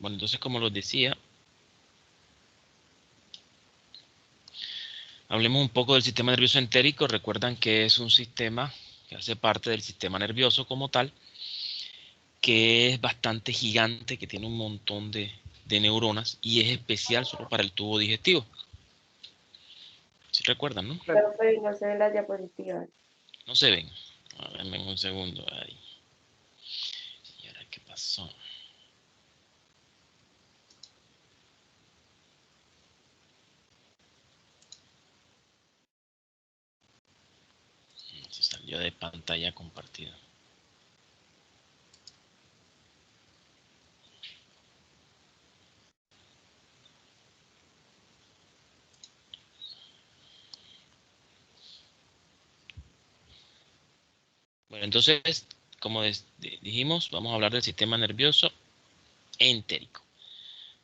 Bueno, entonces como los decía, hablemos un poco del sistema nervioso entérico. Recuerdan que es un sistema que hace parte del sistema nervioso como tal, que es bastante gigante, que tiene un montón de neuronas y es especial solo para el tubo digestivo. ¿Sí recuerdan, no? Profe, no se ven las diapositivas. No se ven. A ver, denme un segundo ahí. ¿Y ahora qué pasó? Se salió de pantalla compartida. Bueno, entonces, como dijimos, vamos a hablar del sistema nervioso entérico.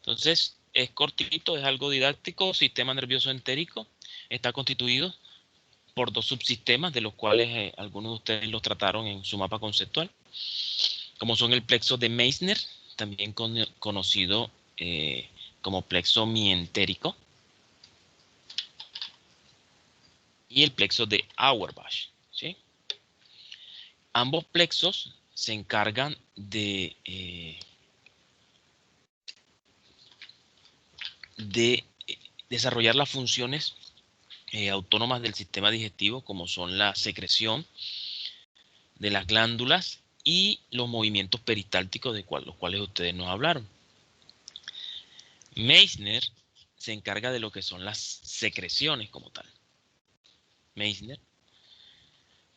Entonces, es cortito, es algo didáctico. Sistema nervioso entérico está constituido por dos subsistemas, de los cuales algunos de ustedes los trataron en su mapa conceptual, como son el plexo de Meissner, también conocido como plexo mientérico, y el plexo de Auerbach, ¿sí? Ambos plexos se encargan de desarrollar las funciones autónomas del sistema digestivo, como son la secreción de las glándulas y los movimientos peristálticos de los cuales ustedes nos hablaron. Meissner se encarga de lo que son las secreciones como tal. Meissner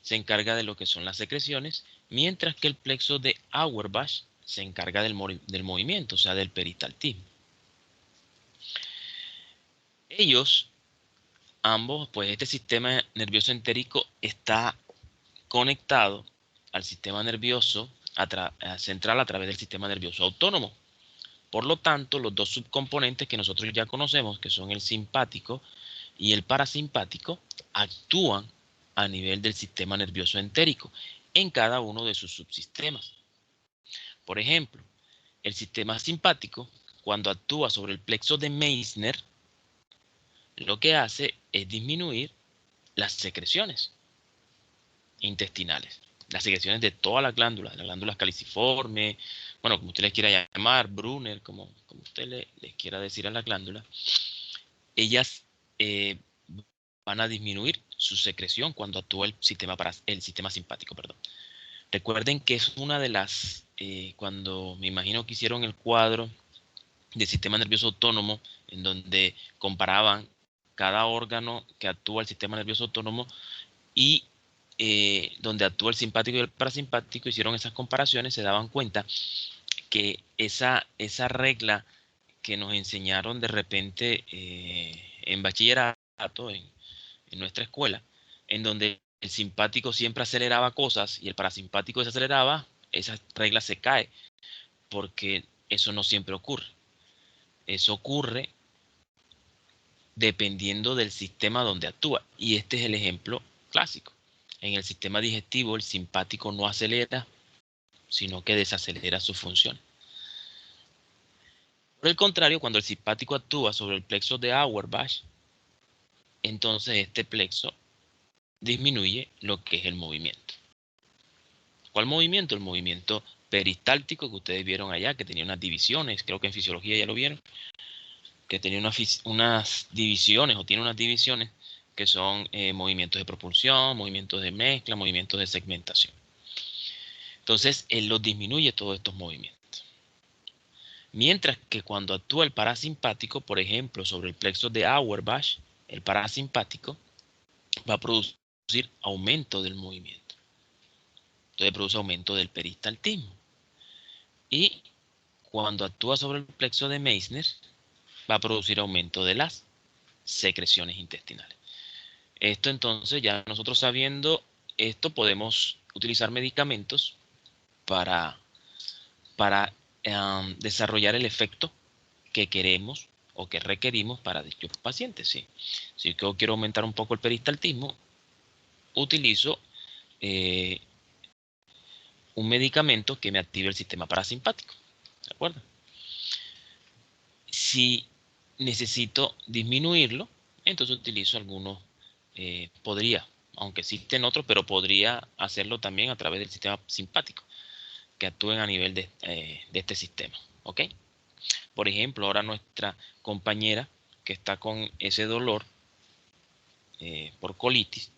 se encarga de lo que son las secreciones, mientras que el plexo de Auerbach se encarga del movimiento, o sea, del peristaltismo. Ellos, ambos, pues este sistema nervioso entérico está conectado al sistema nervioso central a través del sistema nervioso autónomo. Por lo tanto, los dos subcomponentes que nosotros ya conocemos, que son el simpático y el parasimpático, actúan a nivel del sistema nervioso entérico en cada uno de sus subsistemas. Por ejemplo, el sistema simpático, cuando actúa sobre el plexo de Meissner, lo que hace es disminuir las secreciones intestinales, las secreciones de todas las glándulas caliciformes, bueno, como usted les quiera llamar, Brunner, como usted les quiera decir a las glándulas, ellas van a disminuir su secreción cuando actúa el sistema simpático, perdón. Recuerden que es una de las, cuando me imagino que hicieron el cuadro del sistema nervioso autónomo, en donde comparaban cada órgano que actúa el sistema nervioso autónomo y donde actúa el simpático y el parasimpático, hicieron esas comparaciones, se daban cuenta que esa regla que nos enseñaron de repente en bachillerato, en nuestra escuela, en donde el simpático siempre aceleraba cosas y el parasimpático desaceleraba, esa regla se cae, porque eso no siempre ocurre. Eso ocurre dependiendo del sistema donde actúa. Y este es el ejemplo clásico. En el sistema digestivo, el simpático no acelera, sino que desacelera su función. Por el contrario, cuando el simpático actúa sobre el plexo de Auerbach, entonces este plexo disminuye lo que es el movimiento. ¿Cuál movimiento? El movimiento peristáltico que ustedes vieron allá, que tenía unas divisiones, creo que en fisiología ya lo vieron, que tenía unas divisiones o tiene unas divisiones que son movimientos de propulsión, movimientos de mezcla, movimientos de segmentación. Entonces, él los disminuye todos estos movimientos. Mientras que cuando actúa el parasimpático, por ejemplo, sobre el plexo de Auerbach, el parasimpático va a producir aumento del movimiento. Entonces produce aumento del peristaltismo. Y cuando actúa sobre el plexo de Meissner, va a producir aumento de las secreciones intestinales. Esto entonces, ya nosotros sabiendo esto, podemos utilizar medicamentos para desarrollar el efecto que queremos o que requerimos para dichos pacientes. ¿Sí? Si yo quiero aumentar un poco el peristaltismo, utilizo un medicamento que me active el sistema parasimpático. ¿De acuerdo? Si necesito disminuirlo, entonces utilizo algunos, podría, aunque existen otros, pero podría hacerlo también a través del sistema simpático, que actúen a nivel de este sistema, ¿ok? Por ejemplo, ahora nuestra compañera que está con ese dolor por colitis,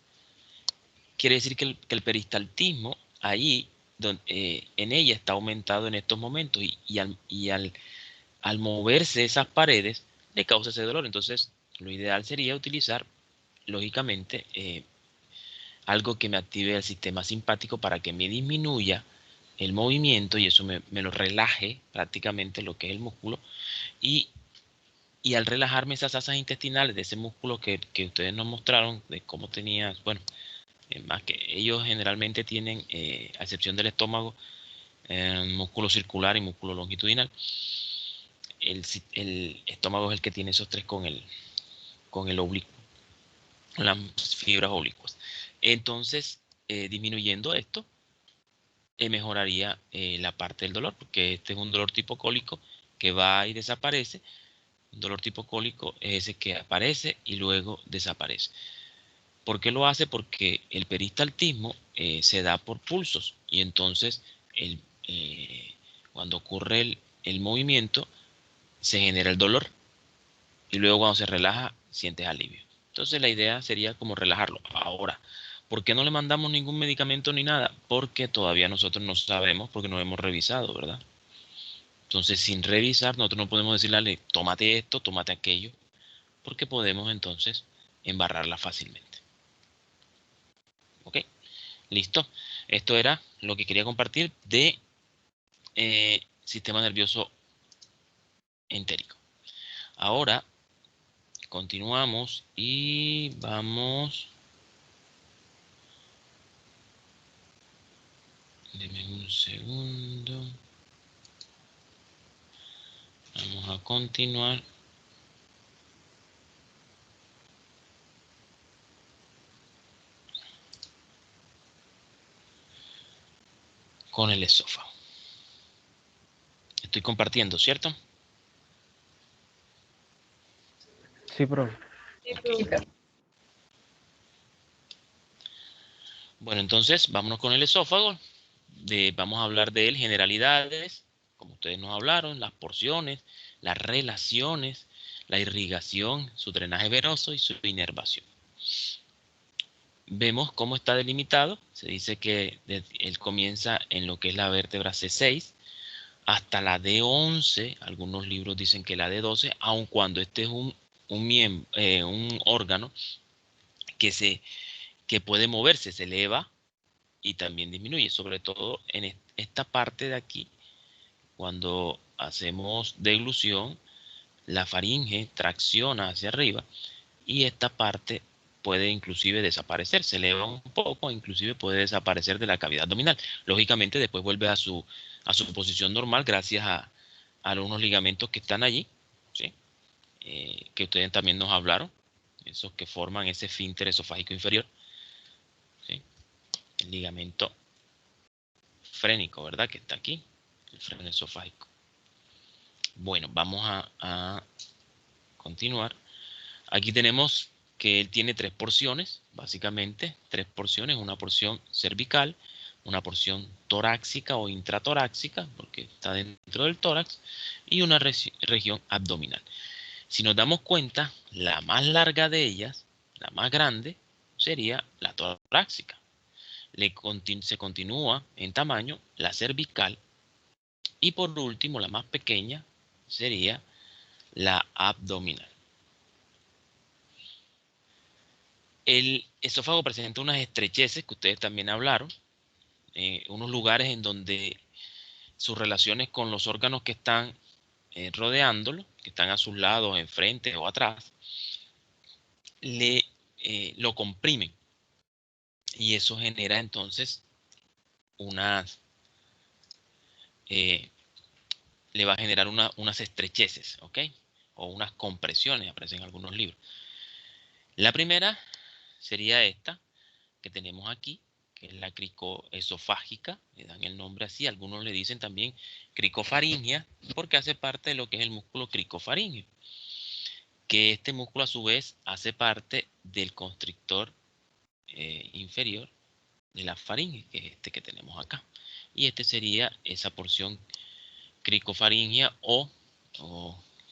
quiere decir que el peristaltismo ahí, en ella está aumentado en estos momentos y al moverse esas paredes le causa ese dolor. Entonces, lo ideal sería utilizar, lógicamente, algo que me active el sistema simpático para que me disminuya el movimiento y eso me lo relaje prácticamente lo que es el músculo. Y al relajarme esas asas intestinales de ese músculo que ustedes nos mostraron, de cómo tenía, bueno, más que ellos generalmente tienen, a excepción del estómago, músculo circular y músculo longitudinal. El estómago es el que tiene esos tres con el oblicuo, las fibras oblicuas. Entonces, disminuyendo esto, mejoraría la parte del dolor, porque este es un dolor tipo cólico que va y desaparece. Un dolor tipo cólico es ese que aparece y luego desaparece. ¿Por qué lo hace? Porque el peristaltismo se da por pulsos y entonces cuando ocurre el movimiento se genera el dolor y luego cuando se relaja sientes alivio. Entonces la idea sería como relajarlo. Ahora, ¿por qué no le mandamos ningún medicamento ni nada? Porque todavía nosotros no sabemos, porque no hemos revisado, ¿verdad? Entonces, sin revisar, nosotros no podemos decirle, tómate esto, tómate aquello, porque podemos entonces embarrarla fácilmente. ¿Ok? Listo. Esto era lo que quería compartir de sistema nervioso entérico. Ahora, continuamos y vamos... Deme un segundo. Vamos a continuar. Con el esófago. Estoy compartiendo, ¿cierto? Sí, profe. Okay. Bueno, entonces vámonos con el esófago. Vamos a hablar de él, generalidades, como ustedes nos hablaron, las porciones, las relaciones, la irrigación, su drenaje venoso y su inervación. Vemos cómo está delimitado. Se dice que él comienza en lo que es la vértebra C6 hasta la D11. Algunos libros dicen que la D12, aun cuando este es un órgano que puede moverse, se eleva y también disminuye, sobre todo en esta parte de aquí. Cuando hacemos deglución, la faringe tracciona hacia arriba y esta parte puede inclusive desaparecer, se eleva un poco, inclusive puede desaparecer de la cavidad abdominal. Lógicamente después vuelve a su posición normal gracias a algunos ligamentos que están allí, ¿sí? Que ustedes también nos hablaron, esos que forman ese esfínter esofágico inferior, ¿sí? El ligamento frénico, ¿verdad? Que está aquí, el freno esofágico. Bueno, vamos a continuar. Aquí tenemos que él tiene tres porciones, básicamente, tres porciones, una porción cervical, una porción torácica o intratorácica, porque está dentro del tórax, y una región abdominal. Si nos damos cuenta, la más larga de ellas, la más grande, sería la torácica. Se continúa en tamaño la cervical y por último, la más pequeña, sería la abdominal. El esófago presenta unas estrecheces que ustedes también hablaron, unos lugares en donde sus relaciones con los órganos que están rodeándolo, que están a sus lados, enfrente o atrás, lo comprimen. Y eso genera entonces le va a generar unas estrecheces, ¿ok? O unas compresiones, aparecen en algunos libros. La primera sería esta que tenemos aquí, que es la cricoesofágica, le dan el nombre así. Algunos le dicen también cricofaringia, porque hace parte de lo que es el músculo cricofaringeo, que este músculo a su vez hace parte del constrictor inferior de la faringe, que es este que tenemos acá. Y este sería esa porción cricofaringea o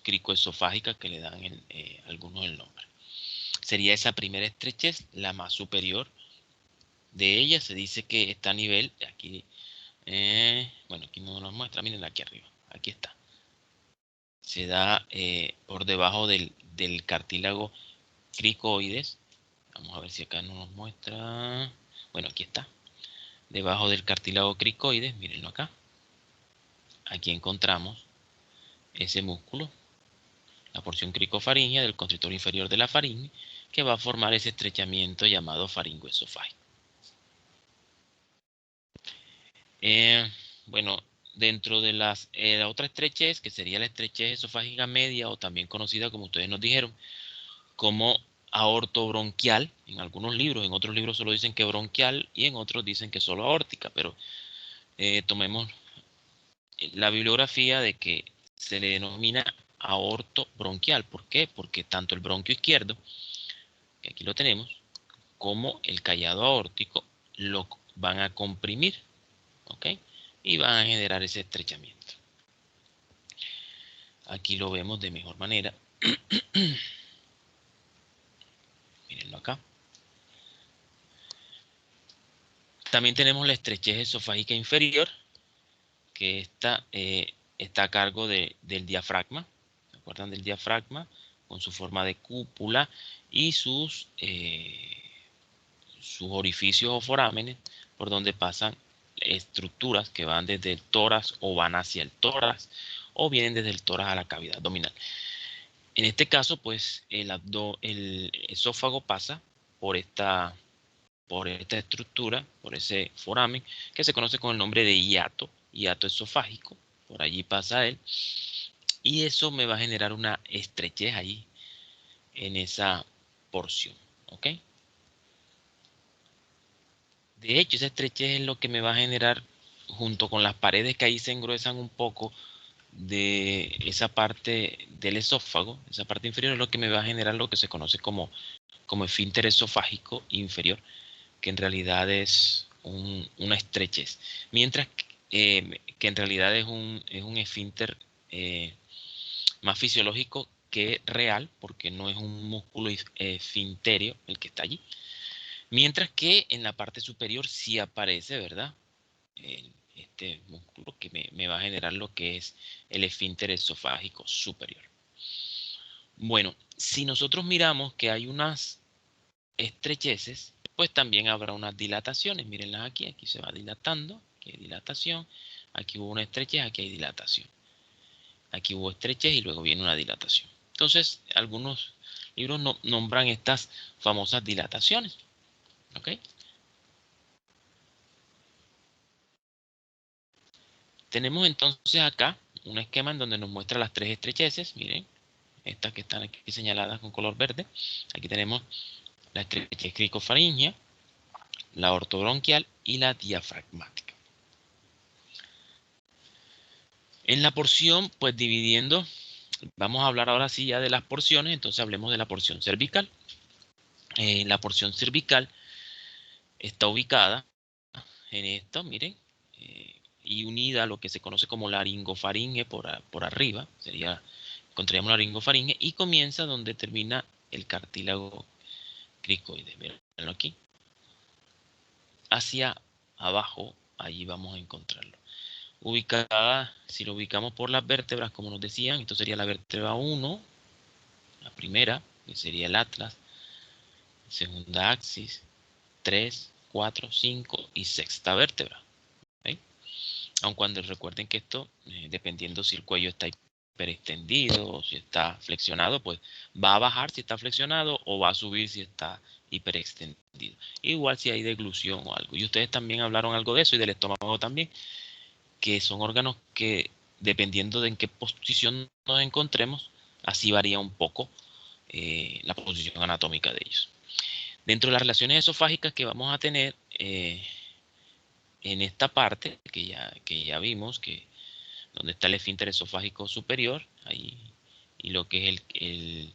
cricoesofágica que le dan algunos el nombre. Sería esa primera estrechez, la más superior de ella. Se dice que está a nivel, aquí, bueno, aquí no nos muestra, miren aquí arriba, aquí está. Se da por debajo del cartílago cricoides. Vamos a ver si acá no nos muestra. Bueno, aquí está. Debajo del cartílago cricoides, mírenlo acá. Aquí encontramos ese músculo, la porción cricofaringea del constrictor inferior de la faringe, que va a formar ese estrechamiento llamado faringoesofágico. Bueno, dentro de la otra estrechez, que sería la estrechez esofágica media, o también conocida, como ustedes nos dijeron, como aortobronquial, en algunos libros, en otros libros solo dicen que bronquial y en otros dicen que solo aórtica, pero tomemos la bibliografía de que se le denomina aortobronquial. ¿Por qué? Porque tanto el bronquio izquierdo, que aquí lo tenemos, como el callado aórtico lo van a comprimir, ¿ok? Y van a generar ese estrechamiento. Aquí lo vemos de mejor manera. Mírenlo acá. También tenemos la estrechez esofágica inferior, que está a cargo del diafragma. ¿Se acuerdan del diafragma? Con su forma de cúpula y sus orificios o forámenes por donde pasan estructuras que van desde el tórax o van hacia el tórax o vienen desde el tórax a la cavidad abdominal. En este caso, pues el esófago pasa por esta estructura, por ese foramen que se conoce con el nombre de hiato esofágico. Por allí pasa él y eso me va a generar una estrechez ahí en esa porción, ¿ok? De hecho, esa estrechez es lo que me va a generar, junto con las paredes que ahí se engruesan un poco de esa parte del esófago, esa parte inferior, es lo que me va a generar lo que se conoce como esfínter esofágico inferior, que en realidad es una estrechez, mientras que en realidad es un esfínter más fisiológico que real, porque no es un músculo esfintéreo el que está allí. Mientras que en la parte superior sí aparece, ¿verdad? Este músculo que me va a generar lo que es el esfínter esofágico superior. Bueno, si nosotros miramos que hay unas estrecheces, pues también habrá unas dilataciones. Mírenlas aquí, aquí se va dilatando, aquí hay dilatación, aquí hubo una estrechez, aquí hay dilatación. Aquí hubo estrechez y luego viene una dilatación. Entonces, algunos libros nombran estas famosas dilataciones. ¿Ok? Tenemos entonces acá un esquema en donde nos muestra las tres estrecheces. Miren, estas que están aquí señaladas con color verde. Aquí tenemos la estrechez cricofaringea, la ortobronquial y la diafragmática. En la porción, pues dividiendo, vamos a hablar ahora sí ya de las porciones, entonces hablemos de la porción cervical. La porción cervical está ubicada en esto, miren, y unida a lo que se conoce como laringofaringe por arriba, encontraríamos la laringofaringe, y comienza donde termina el cartílago cricoide. Mirenlo aquí. Hacia abajo, allí vamos a encontrarlo. Ubicada, si lo ubicamos por las vértebras, como nos decían, esto sería la vértebra 1, la primera, que sería el atlas, segunda axis, 3, 4, 5 y sexta vértebra. ¿Okay? Aun cuando recuerden que esto, dependiendo si el cuello está hiperextendido o si está flexionado, pues va a bajar si está flexionado o va a subir si está hiperextendido. Igual si hay deglución o algo. Y ustedes también hablaron algo de eso y del estómago también, que son órganos que, dependiendo de en qué posición nos encontremos, así varía un poco la posición anatómica de ellos. Dentro de las relaciones esofágicas que vamos a tener, en esta parte que ya vimos, que donde está el esfínter esofágico superior, ahí, y lo que es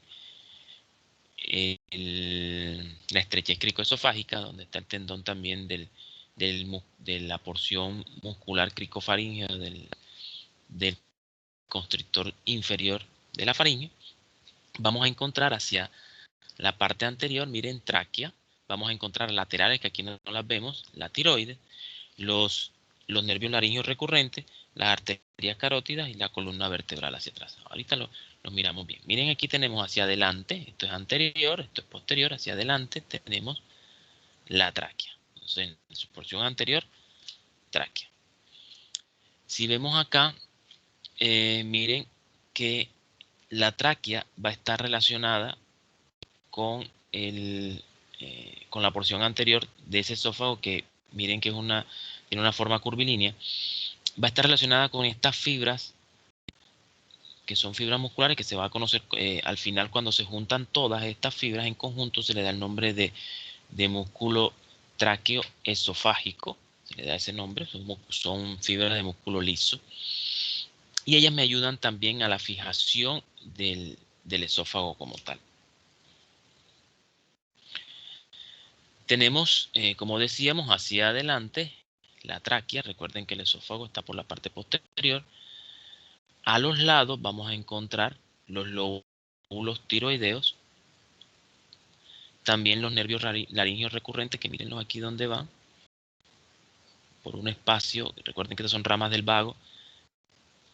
la estrechez cricoesofágica, donde está el tendón también de la porción muscular cricofaríngea del constrictor inferior de la faringe. Vamos a encontrar hacia la parte anterior, miren, tráquea. Vamos a encontrar laterales, que aquí no las vemos, la tiroides, los nervios laringeos recurrentes, las arterias carótidas y la columna vertebral hacia atrás. Ahorita lo miramos bien. Miren, aquí tenemos hacia adelante, esto es anterior, esto es posterior, hacia adelante tenemos la tráquea. Entonces, en su porción anterior, tráquea. Si vemos acá, miren que la tráquea va a estar relacionada con con la porción anterior de ese esófago, que miren que tiene una forma curvilínea. Va a estar relacionada con estas fibras, que son fibras musculares, que se va a conocer al final, cuando se juntan todas estas fibras en conjunto, se le da el nombre de músculo tráqueo esofágico. Se le da ese nombre, son fibras de músculo liso. Y ellas me ayudan también a la fijación del esófago como tal. Tenemos, como decíamos, hacia adelante la tráquea. Recuerden que el esófago está por la parte posterior. A los lados vamos a encontrar los lóbulos tiroideos. También los nervios laringeos recurrentes, que mírenlos aquí donde van. Por un espacio, recuerden que estas son ramas del vago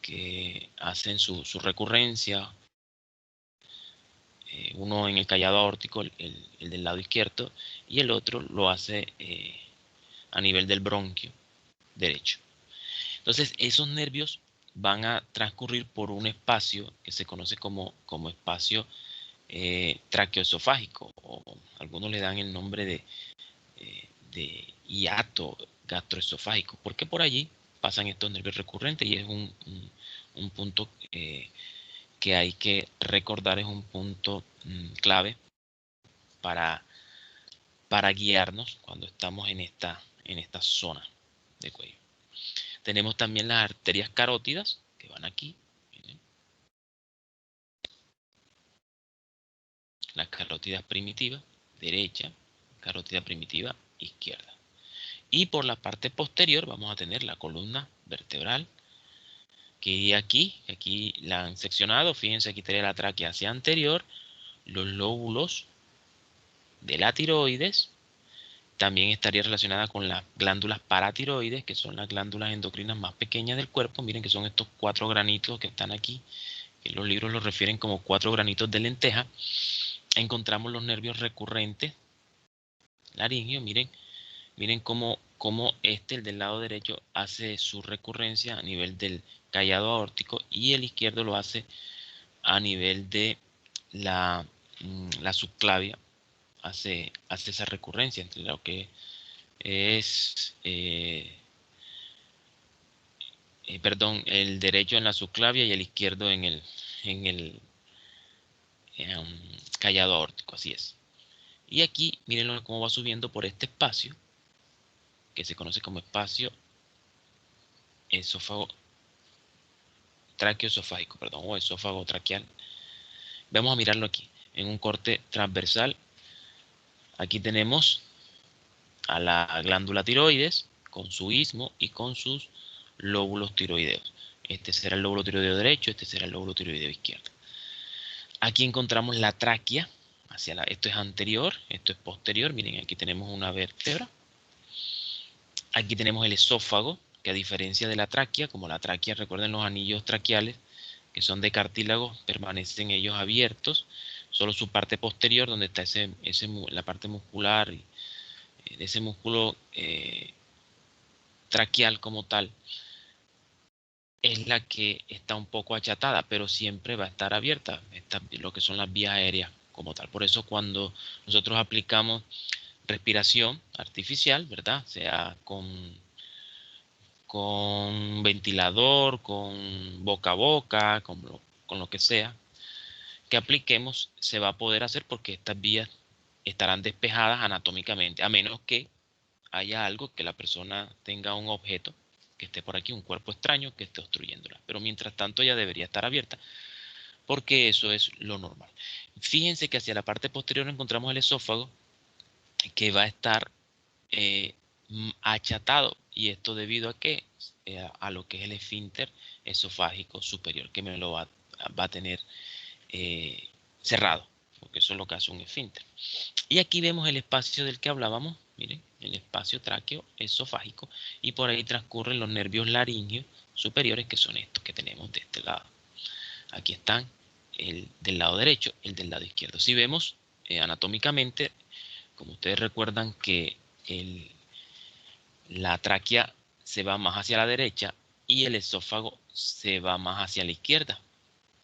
que hacen su recurrencia. Uno en el callado aórtico, el del lado izquierdo, y el otro lo hace a nivel del bronquio derecho. Entonces, esos nervios van a transcurrir por un espacio que se conoce como espacio traqueoesofágico, o algunos le dan el nombre de hiato gastroesofágico, porque por allí pasan estos nervios recurrentes, y es un punto que hay que recordar, es un punto clave para guiarnos cuando estamos en esta zona de cuello. Tenemos también las arterias carótidas, que van aquí. Miren. Las carótidas primitivas, derecha, carótida primitiva, izquierda. Y por la parte posterior vamos a tener la columna vertebral, que iría aquí la han seccionado. Fíjense, aquí estaría la tráquea hacia anterior, los lóbulos de la tiroides. También estaría relacionada con las glándulas paratiroides, que son las glándulas endocrinas más pequeñas del cuerpo. Miren que son estos 4 granitos que están aquí, que los libros los refieren como 4 granitos de lenteja. Encontramos los nervios recurrentes laringeos. Miren cómo el del lado derecho hace su recurrencia a nivel del callado aórtico, y el izquierdo lo hace a nivel de la subclavia. Hace esa recurrencia entre lo que es el derecho en la subclavia y el izquierdo en el callado aórtico, así es. Y aquí miren cómo va subiendo por este espacio, que se conoce como espacio esófago traqueoesofágico, o esófago traqueal. Vamos a mirarlo aquí en un corte transversal. Aquí tenemos a la glándula tiroides con su istmo y con sus lóbulos tiroideos. Este será el lóbulo tiroideo derecho, este será el lóbulo tiroideo izquierdo. Aquí encontramos la tráquea. Esto es anterior, esto es posterior. Miren, aquí tenemos una vértebra. Aquí tenemos el esófago, que a diferencia de la tráquea, como la tráquea, recuerden los anillos traqueales, que son de cartílago, permanecen ellos abiertos. Solo su parte posterior, donde está la parte muscular, de ese músculo traqueal como tal, es la que está un poco achatada, pero siempre va a estar abierta, lo que son las vías aéreas como tal. Por eso cuando nosotros aplicamos respiración artificial, ¿verdad? Sea con ventilador, con boca a boca, con lo que sea que apliquemos, se va a poder hacer, porque estas vías estarán despejadas anatómicamente, a menos que haya algo, que la persona tenga un objeto que esté por aquí, un cuerpo extraño que esté obstruyéndola. Pero mientras tanto ella debería estar abierta, porque eso es lo normal. Fíjense que hacia la parte posterior encontramos el esófago, que va a estar achatado, y esto debido a que a lo que es el esfínter esofágico superior, que me lo va a tener cerrado, porque eso es lo que hace un esfínter. Y aquí vemos el espacio del que hablábamos, miren, el espacio tráqueo esofágico, y por ahí transcurren los nervios laringeos superiores, que son estos que tenemos de este lado. Aquí están el del lado derecho, el del lado izquierdo. Si vemos anatómicamente, como ustedes recuerdan que la tráquea se va más hacia la derecha y el esófago se va más hacia la izquierda.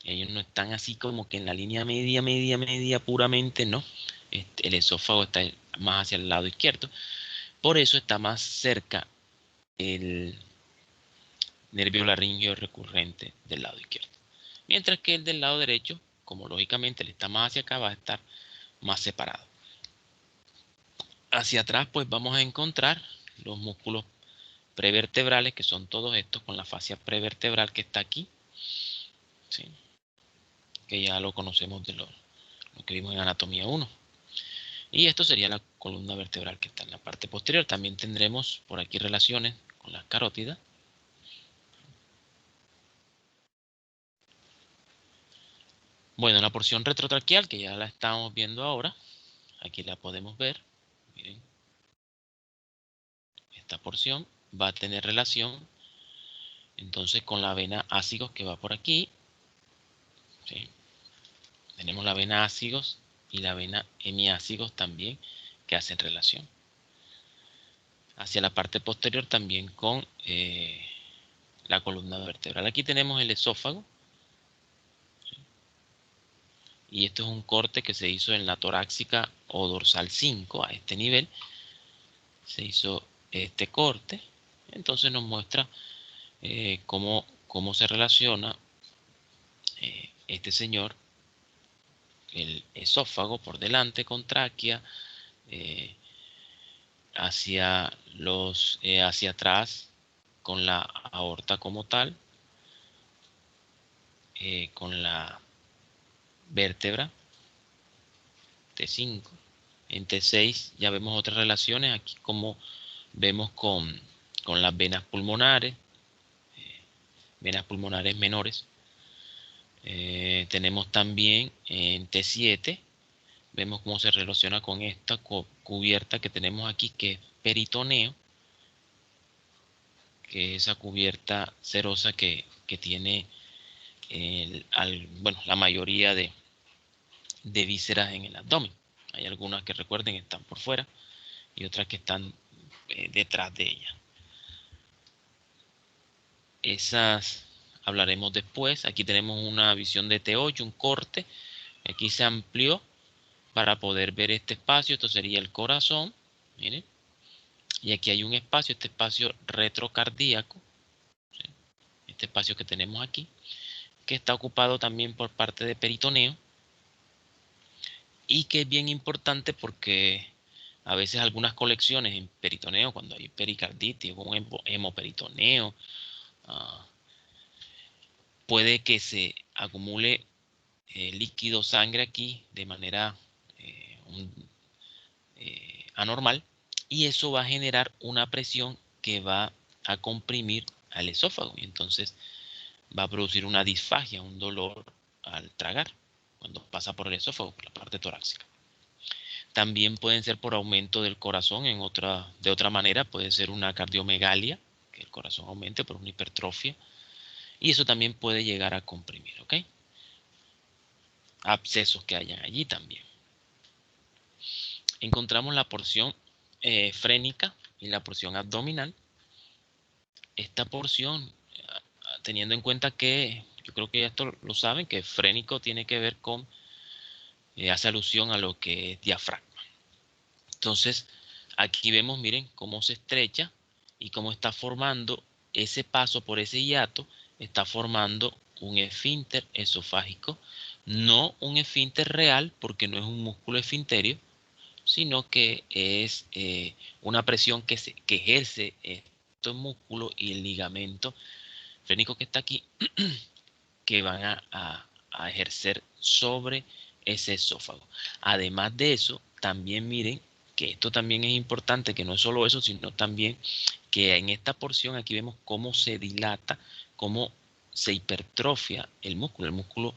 Ellos no están así como que en la línea media puramente, no. El esófago está más hacia el lado izquierdo. Por eso está más cerca el nervio laríngeo recurrente del lado izquierdo. Mientras que el del lado derecho, como lógicamente le está más hacia acá, va a estar más separado. Hacia atrás pues vamos a encontrar los músculos prevertebrales, que son todos estos, con la fascia prevertebral que está aquí, ¿sí? Que ya lo conocemos de lo que vimos en anatomía 1. Y esto sería la columna vertebral que está en la parte posterior. También tendremos por aquí relaciones con las carótidas. Bueno, la porción retrotraqueal, que ya la estamos viendo ahora, aquí la podemos ver. Miren, esta porción va a tener relación entonces con la vena ácigos que va por aquí, ¿sí? Tenemos la vena ácigos y la vena hemiácigos también, que hacen relación. Hacia la parte posterior también con la columna vertebral. Aquí tenemos el esófago, ¿sí? Y esto es un corte que se hizo en la torácica o dorsal 5, a este nivel. Se hizo este corte, entonces nos muestra cómo se relaciona este señor, el esófago por delante con tráquea, hacia atrás con la aorta como tal, con la vértebra T5. En T6 ya vemos otras relaciones, aquí como vemos con las venas pulmonares menores. Tenemos también en T7, vemos cómo se relaciona con esta cubierta que tenemos aquí, que es peritoneo, que es esa cubierta serosa que tiene la mayoría de vísceras en el abdomen. Hay algunas que, recuerden, están por fuera y otras que están detrás de ella. Esas hablaremos después. Aquí tenemos una visión de T8, un corte. Aquí se amplió para poder ver este espacio. Esto sería el corazón, miren. Y aquí hay un espacio, este espacio retrocardíaco, ¿sí? Este espacio que tenemos aquí, que está ocupado también por parte de peritoneo, y que es bien importante porque a veces algunas colecciones en peritoneo, cuando hay pericarditis o un hemoperitoneo, puede que se acumule líquido, sangre aquí de manera anormal, y eso va a generar una presión que va a comprimir al esófago, y entonces va a producir una disfagia, un dolor al tragar, cuando pasa por el esófago, por la parte torácica. También pueden ser por aumento del corazón, de otra manera puede ser una cardiomegalia, que el corazón aumente por una hipertrofia, y eso también puede llegar a comprimir, ¿ok? Abscesos que hayan allí también. Encontramos la porción frénica y la porción abdominal. Esta porción, teniendo en cuenta que, yo creo que esto lo saben, que frénico tiene que ver con, hace alusión a lo que es diafragma. Entonces, aquí vemos, miren, cómo se estrecha y cómo está formando ese paso por ese hiato, está formando un esfínter esofágico, no un esfínter real, porque no es un músculo esfinterio, sino que es una presión que ejerce estos músculos y el ligamento frénico que está aquí, que van a ejercer sobre ese esófago. Además de eso, también miren que esto también es importante, que no es solo eso, sino también que en esta porción aquí vemos cómo se dilata, cómo se hipertrofia el músculo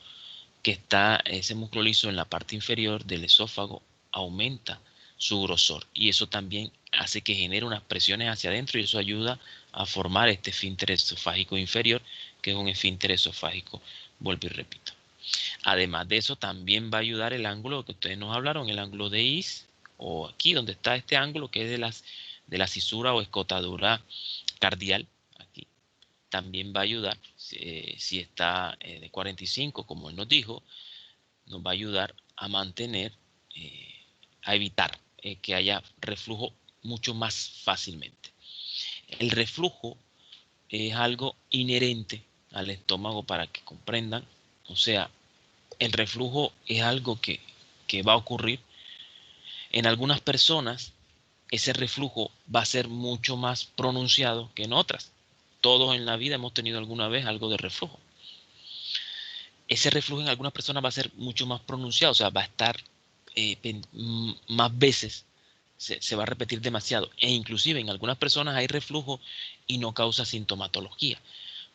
que está, ese músculo liso en la parte inferior del esófago, aumenta su grosor y eso también hace que genere unas presiones hacia adentro y eso ayuda a formar este esfínter esofágico inferior, que es un esfínter esofágico, vuelvo y repito. Además de eso, también va a ayudar el ángulo que ustedes nos hablaron, el ángulo de Is, o aquí donde está este ángulo que es de la cisura o escotadura cardial, aquí. También va a ayudar, si está de 45, como él nos dijo, nos va a ayudar a mantener, a evitar que haya reflujo mucho más fácilmente. El reflujo es algo inherente al estómago para que comprendan, o sea, el reflujo es algo que va a ocurrir. En algunas personas ese reflujo va a ser mucho más pronunciado que en otras. Todos en la vida hemos tenido alguna vez algo de reflujo. Ese reflujo en algunas personas va a ser mucho más pronunciado, o sea, va a estar más veces, se va a repetir demasiado. E inclusive en algunas personas hay reflujo y no causa sintomatología.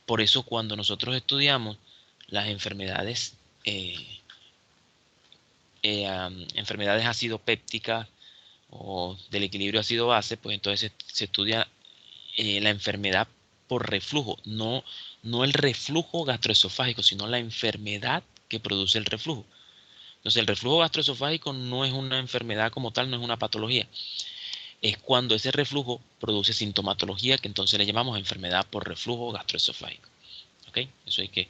Por eso cuando nosotros estudiamos las enfermedades, enfermedades acidopépticas o del equilibrio ácido-base, pues entonces se estudia la enfermedad por reflujo, no el reflujo gastroesofágico, sino la enfermedad que produce el reflujo. Entonces el reflujo gastroesofágico no es una enfermedad como tal, no es una patología. Es cuando ese reflujo produce sintomatología, que entonces le llamamos enfermedad por reflujo gastroesofágico. ¿Ok? Eso hay que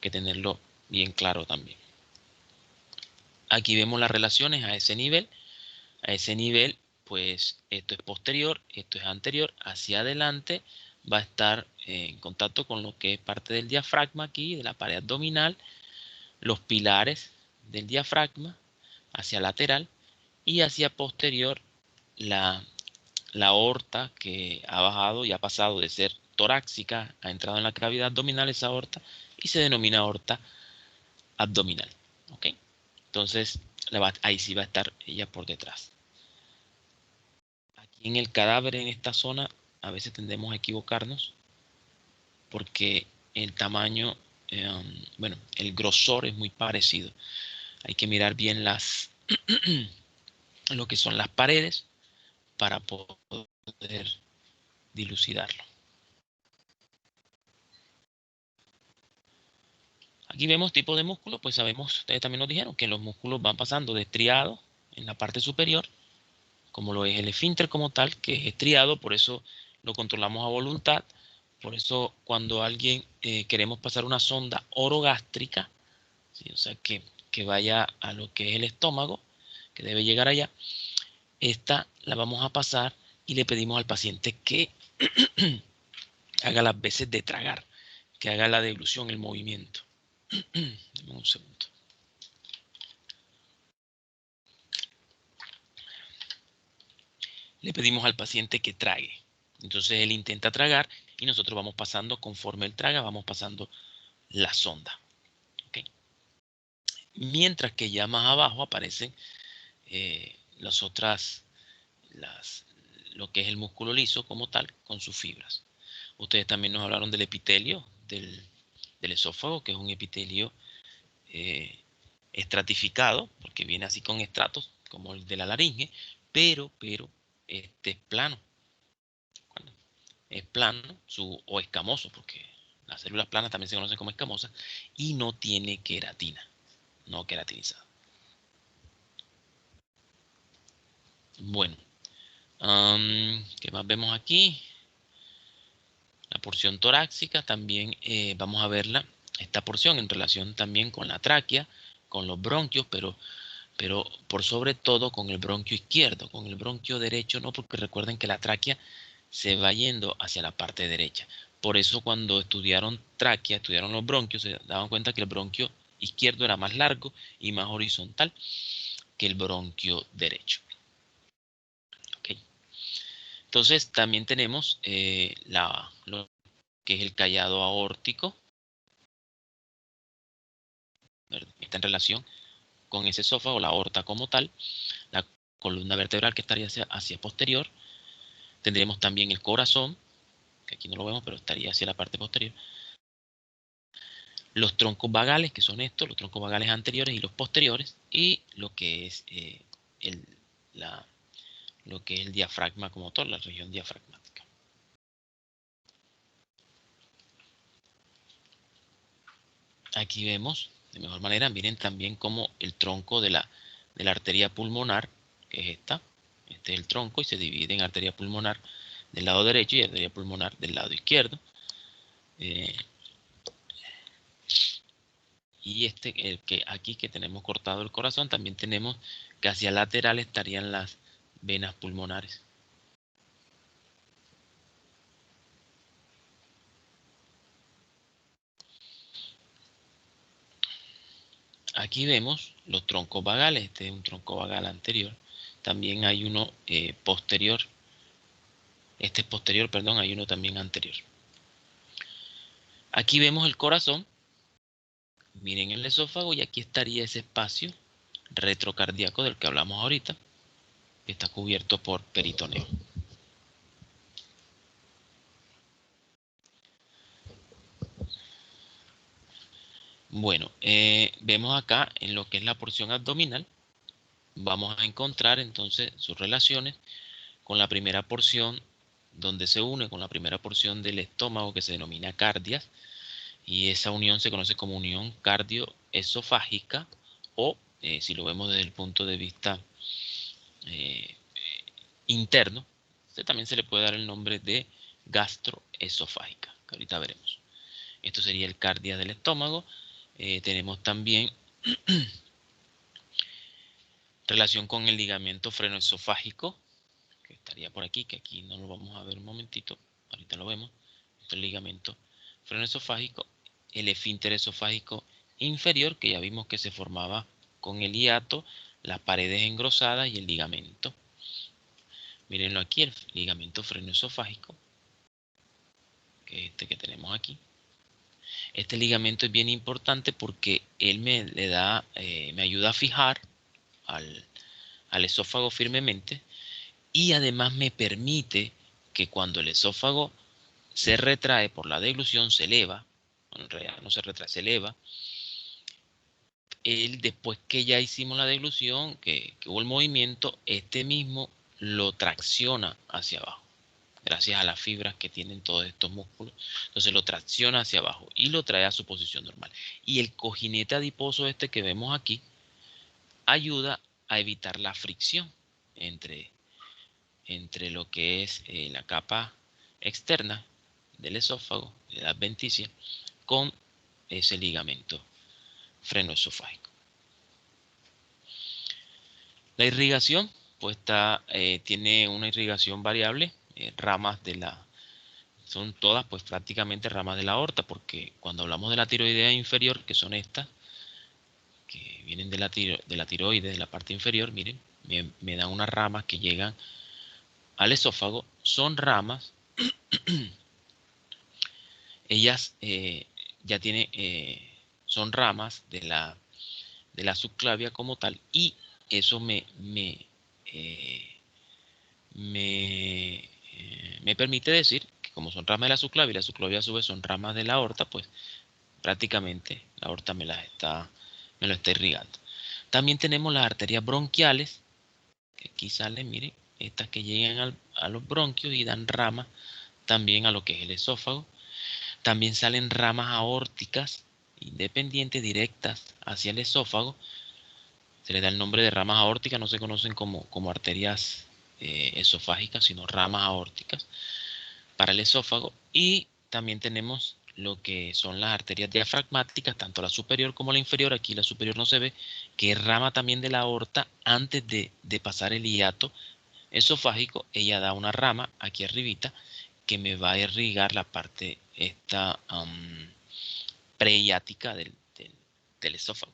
tenerlo bien claro también. Aquí vemos las relaciones a ese nivel. A ese nivel, pues esto es posterior, esto es anterior, hacia adelante va a estar en contacto con lo que es parte del diafragma aquí, de la pared abdominal, los pilares del diafragma, hacia lateral y hacia posterior la aorta que ha bajado y ha pasado de ser torácica, ha entrado en la cavidad abdominal esa aorta y se denomina aorta abdominal. ¿Ok? Entonces ahí sí va a estar ella por detrás. Aquí en el cadáver, en esta zona, a veces tendemos a equivocarnos porque el tamaño, bueno, el grosor es muy parecido. Hay que mirar bien lo que son las paredes para poder dilucidarlo. Aquí vemos tipos de músculos, pues sabemos, ustedes también nos dijeron que los músculos van pasando de estriado en la parte superior, como lo es el esfínter como tal, que es estriado, por eso lo controlamos a voluntad. Por eso cuando alguien queremos pasar una sonda orogástrica, ¿sí? O sea, que vaya a lo que es el estómago, que debe llegar allá, esta la vamos a pasar y le pedimos al paciente que haga las veces de tragar, que haga la deglución, el movimiento. Dame un segundo. Le pedimos al paciente que trague. Entonces él intenta tragar y nosotros vamos pasando, conforme él traga, vamos pasando la sonda. ¿Okay? Mientras que ya más abajo aparecen lo que es el músculo liso como tal, con sus fibras. Ustedes también nos hablaron del epitelio del esófago, que es un epitelio estratificado, porque viene así con estratos, como el de la laringe, pero este es plano. ¿Cuándo? Es plano o escamoso, porque las células planas también se conocen como escamosas, y no tiene queratina, no queratinizada. Bueno, ¿qué más vemos aquí? La porción torácica también vamos a verla, esta porción en relación también con la tráquea, con los bronquios, pero por sobre todo con el bronquio izquierdo, con el bronquio derecho no, porque recuerden que la tráquea se va yendo hacia la parte derecha. Por eso cuando estudiaron tráquea, estudiaron los bronquios, se daban cuenta que el bronquio izquierdo era más largo y más horizontal que el bronquio derecho. Entonces también tenemos lo que es el callado aórtico, está en relación con ese esófago, la aorta como tal, la columna vertebral que estaría hacia posterior. Tendríamos también el corazón, que aquí no lo vemos, pero estaría hacia la parte posterior. Los troncos vagales, que son estos, los troncos vagales anteriores y los posteriores, y lo que es lo que es el diafragma como tal, la región diafragmática. Aquí vemos de mejor manera, miren también como el tronco de la arteria pulmonar, que es esta. Este es el tronco y se divide en arteria pulmonar del lado derecho y arteria pulmonar del lado izquierdo. Y el que aquí que tenemos cortado el corazón, también tenemos que hacia lateral estarían las venas pulmonares. Aquí vemos los troncos vagales. Este es un tronco vagal anterior. También hay uno posterior. Este es posterior, perdón, hay uno también anterior. Aquí vemos el corazón. Miren el esófago y aquí estaría ese espacio retrocardíaco del que hablamos ahorita, que está cubierto por peritoneo. Bueno, vemos acá en lo que es la porción abdominal, vamos a encontrar entonces sus relaciones con la primera porción donde se une con la primera porción del estómago que se denomina cardias, y esa unión se conoce como unión cardioesofágica o si lo vemos desde el punto de vista interno, también se le puede dar el nombre de gastroesofágica, que ahorita veremos. Esto sería el cardia del estómago. Tenemos también relación con el ligamento frenoesofágico, que estaría por aquí, que aquí no lo vamos a ver un momentito, ahorita lo vemos. Esto es el ligamento frenoesofágico, el esfínter esofágico inferior, que ya vimos que se formaba con el hiato, las paredes engrosadas y el ligamento. Mírenlo aquí, el ligamento frenoesofágico, que es este que tenemos aquí. Este ligamento es bien importante porque él me ayuda a fijar al esófago firmemente y además me permite que cuando el esófago se retrae por la deglución, se eleva, bueno, en realidad no se retrae, se eleva, después que ya hicimos la deglución, que hubo el movimiento, este mismo lo tracciona hacia abajo, gracias a las fibras que tienen todos estos músculos. Entonces lo tracciona hacia abajo y lo trae a su posición normal. Y el cojinete adiposo este que vemos aquí ayuda a evitar la fricción entre lo que es la capa externa del esófago, de la adventicia, con ese ligamento frenoesofágico. La irrigación, pues tiene una irrigación variable, ramas son todas pues prácticamente ramas de la aorta, porque cuando hablamos de la tiroidea inferior, que son estas, que vienen de la tiroides, de la parte inferior, miren, me dan unas ramas que llegan al esófago, son ramas, ellas ya tienen, son ramas de la subclavia como tal, y eso me permite decir que como son ramas de la subclavia y la subclavia a su vez son ramas de la aorta, pues prácticamente la aorta me lo está irrigando. También tenemos las arterias bronquiales, que aquí salen, miren, estas que llegan a los bronquios y dan ramas también a lo que es el esófago. También salen ramas aórticas independientes directas hacia el esófago. Se les da el nombre de ramas aórticas, no se conocen como arterias esofágicas, sino ramas aórticas para el esófago. Y también tenemos lo que son las arterias diafragmáticas, tanto la superior como la inferior. Aquí la superior no se ve, que es rama también de la aorta. Antes de pasar el hiato esofágico, ella da una rama aquí arribita que me va a irrigar la parte esta prehiática del esófago.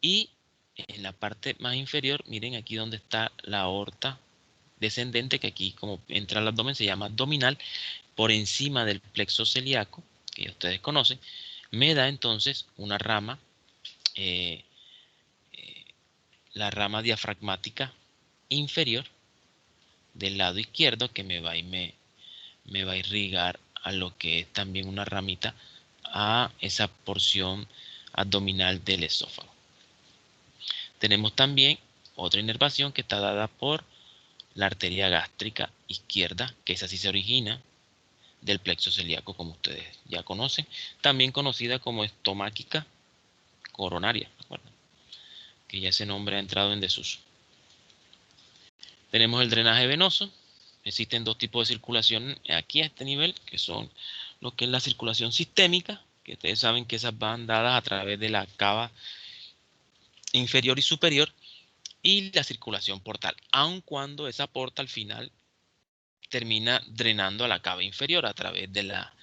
Y en la parte más inferior, miren aquí donde está la aorta descendente, que aquí como entra al abdomen se llama abdominal, por encima del plexo celíaco, que ya ustedes conocen, me da entonces una rama, la rama diafragmática inferior del lado izquierdo, que me va a irrigar a lo que es también una ramita a esa porción abdominal del esófago. Tenemos también otra inervación que está dada por la arteria gástrica izquierda, que esa sí se origina del plexo celíaco, como ustedes ya conocen, también conocida como estomáquica coronaria, ¿recuerdan? Que ya ese nombre ha entrado en desuso. Tenemos el drenaje venoso. Existen dos tipos de circulación aquí a este nivel, que son lo que es la circulación sistémica, que ustedes saben que esas van dadas a través de la cava inferior y superior, y la circulación portal, aun cuando esa porta al final termina drenando a la cava inferior a través de la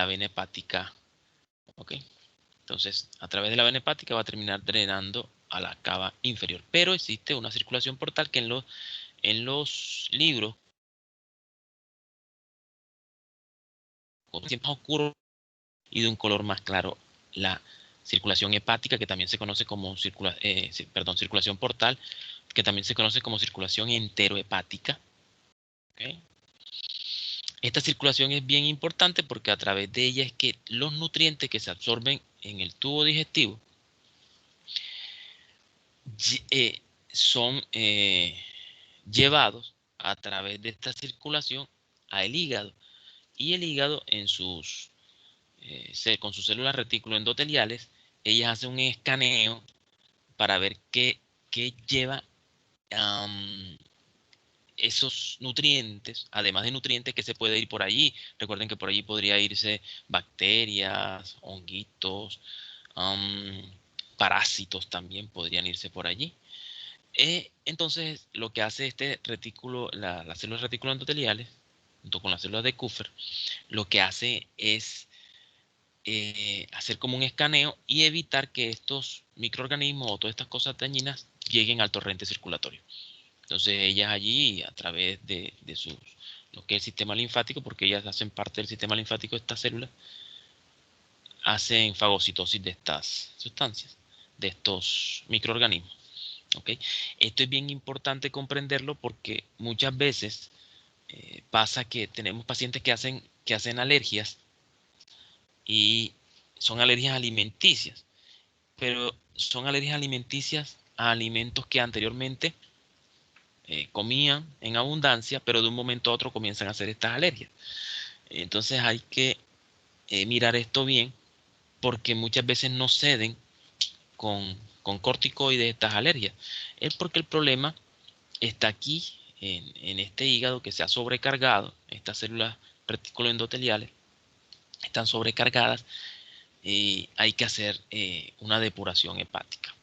vena hepática. ¿Ok? Entonces, a través de la vena hepática va a terminar drenando a la cava inferior. Pero existe una circulación portal que en los libros siempre más oscuro y de un color más claro la circulación hepática, que también se conoce como circulación portal, que también se conoce como circulación enterohepática. ¿Okay? Esta circulación es bien importante porque a través de ella es que los nutrientes que se absorben en el tubo digestivo son llevados a través de esta circulación al hígado, y el hígado con sus células retículo endoteliales, ellas hacen un escaneo para ver qué lleva esos nutrientes, además de nutrientes que se puede ir por allí. Recuerden que por allí podría irse bacterias, honguitos, parásitos también podrían irse por allí. Entonces, lo que hace este retículo, las células retículo endoteliales, junto con las células de Kupffer, lo que hace es hacer como un escaneo y evitar que estos microorganismos o todas estas cosas dañinas lleguen al torrente circulatorio. Entonces ellas allí, a través de lo que es el sistema linfático, porque ellas hacen parte del sistema linfático de estas células, hacen fagocitosis de estas sustancias, de estos microorganismos. ¿Okay? Esto es bien importante comprenderlo porque muchas veces pasa que tenemos pacientes que hacen alergias, y son alergias alimenticias, pero son alergias alimenticias a alimentos que anteriormente comían en abundancia, pero de un momento a otro comienzan a hacer estas alergias. Entonces hay que mirar esto bien, porque muchas veces no ceden con corticoides estas alergias. Es porque el problema está aquí, en este hígado que se ha sobrecargado. Estas células reticuloendoteliales están sobrecargadas y hay que hacer una depuración hepática.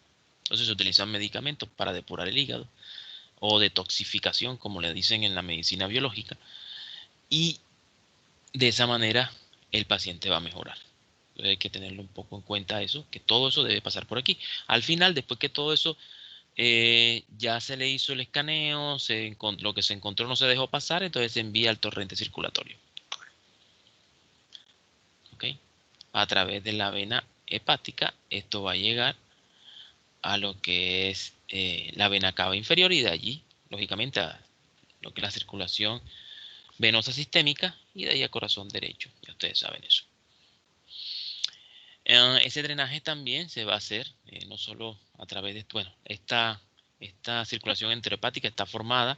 Entonces se utilizan medicamentos para depurar el hígado, o detoxificación, como le dicen en la medicina biológica, y de esa manera el paciente va a mejorar. Entonces hay que tenerlo un poco en cuenta eso, que todo eso debe pasar por aquí. Al final, después que todo eso ya se le hizo el escaneo, lo que se encontró no se dejó pasar, entonces se envía al torrente circulatorio. ¿Ok? A través de la vena hepática, esto va a llegar a lo que es la vena cava inferior, y de allí, lógicamente, a lo que es la circulación venosa sistémica, y de ahí a corazón derecho. Ya ustedes saben eso. Ese drenaje también se va a hacer no solo a través de, bueno, esta circulación enterohepática está formada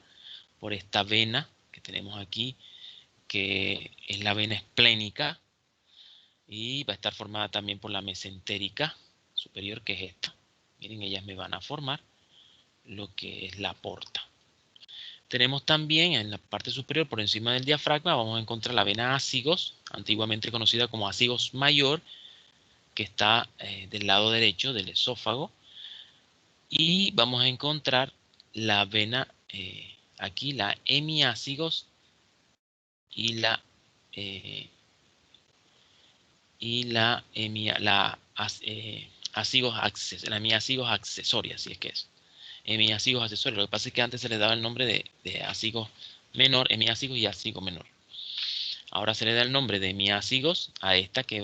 por esta vena que tenemos aquí, que es la vena esplénica, y va a estar formada también por la mesentérica superior, que es esta. Miren, ellas me van a formar lo que es la porta. Tenemos también en la parte superior, por encima del diafragma, vamos a encontrar la vena ácigos, antiguamente conocida como ácigos mayor, que está del lado derecho del esófago. Y vamos a encontrar la vena, aquí la hemiácigos y la hemiácigos accesoria, así es que es. hemiácigos accesorios. Lo que pasa es que antes se le daba el nombre de ácido menor, hemiácigos y ácido menor. Ahora se le da el nombre de hemiácigos a esta que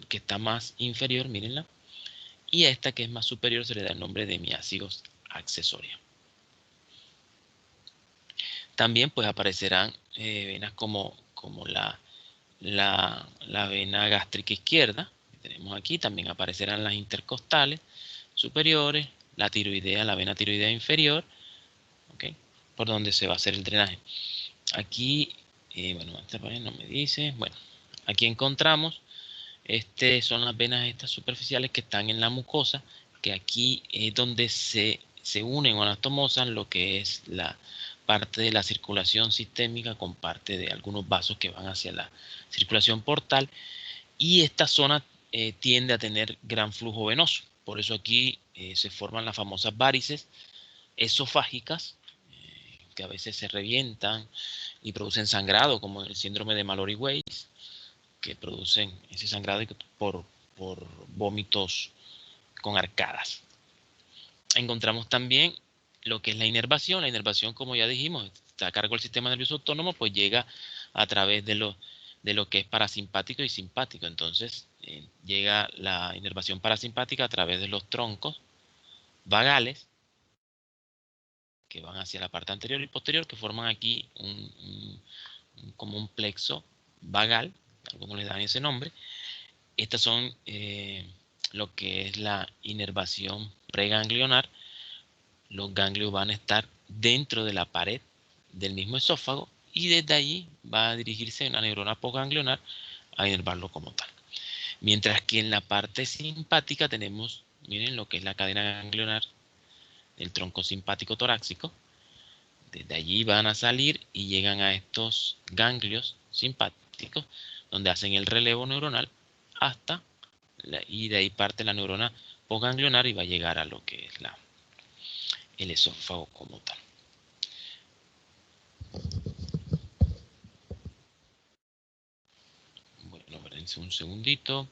está más inferior, mírenla. Y a esta que es más superior se le da el nombre de hemiácigos accesorios. También pues aparecerán venas como la vena gástrica izquierda, que tenemos aquí. También aparecerán las intercostales superiores, la tiroidea, la vena tiroidea inferior, ¿okay? Por donde se va a hacer el drenaje. Aquí, bueno, esta página no me dice. Bueno, aquí encontramos, son las venas estas superficiales que están en la mucosa, que aquí es donde se unen o anastomosan lo que es la parte de la circulación sistémica con parte de algunos vasos que van hacia la circulación portal, y esta zona tiende a tener gran flujo venoso. Por eso aquí se forman las famosas varices esofágicas, que a veces se revientan y producen sangrado, como el síndrome de Mallory-Weiss, que producen ese sangrado por vómitos con arcadas. Encontramos también lo que es la inervación. La inervación, como ya dijimos, está a cargo del sistema nervioso autónomo, pues llega a través de lo que es parasimpático y simpático. Entonces, llega la inervación parasimpática a través de los troncos vagales, que van hacia la parte anterior y posterior, que forman aquí como un plexo vagal. Algunos le dan ese nombre. Estas son lo que es la inervación preganglionar. Los ganglios van a estar dentro de la pared del mismo esófago y desde allí va a dirigirse una neurona postganglionar a inervarlo como tal. Mientras que en la parte simpática tenemos, miren, lo que es la cadena ganglionar del tronco simpático torácico. Desde allí van a salir y llegan a estos ganglios simpáticos, donde hacen el relevo neuronal y de ahí parte la neurona postganglionar y va a llegar a lo que es el esófago como tal. Bueno, espérense un segundito.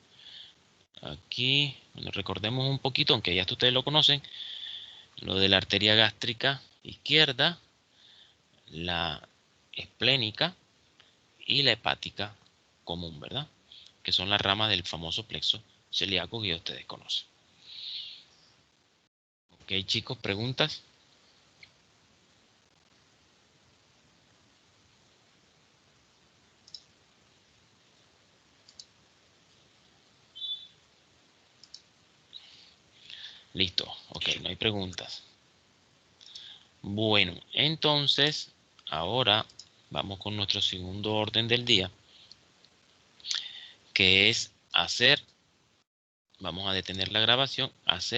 Aquí, bueno, recordemos un poquito, aunque ya ustedes lo conocen, lo de la arteria gástrica izquierda, la esplénica y la hepática común, ¿verdad? Que son las ramas del famoso plexo celíaco que ustedes conocen. Ok, chicos, ¿preguntas? Listo, ok, no hay preguntas. Bueno, entonces, ahora vamos con nuestro segundo orden del día, que es vamos a detener la grabación, hacer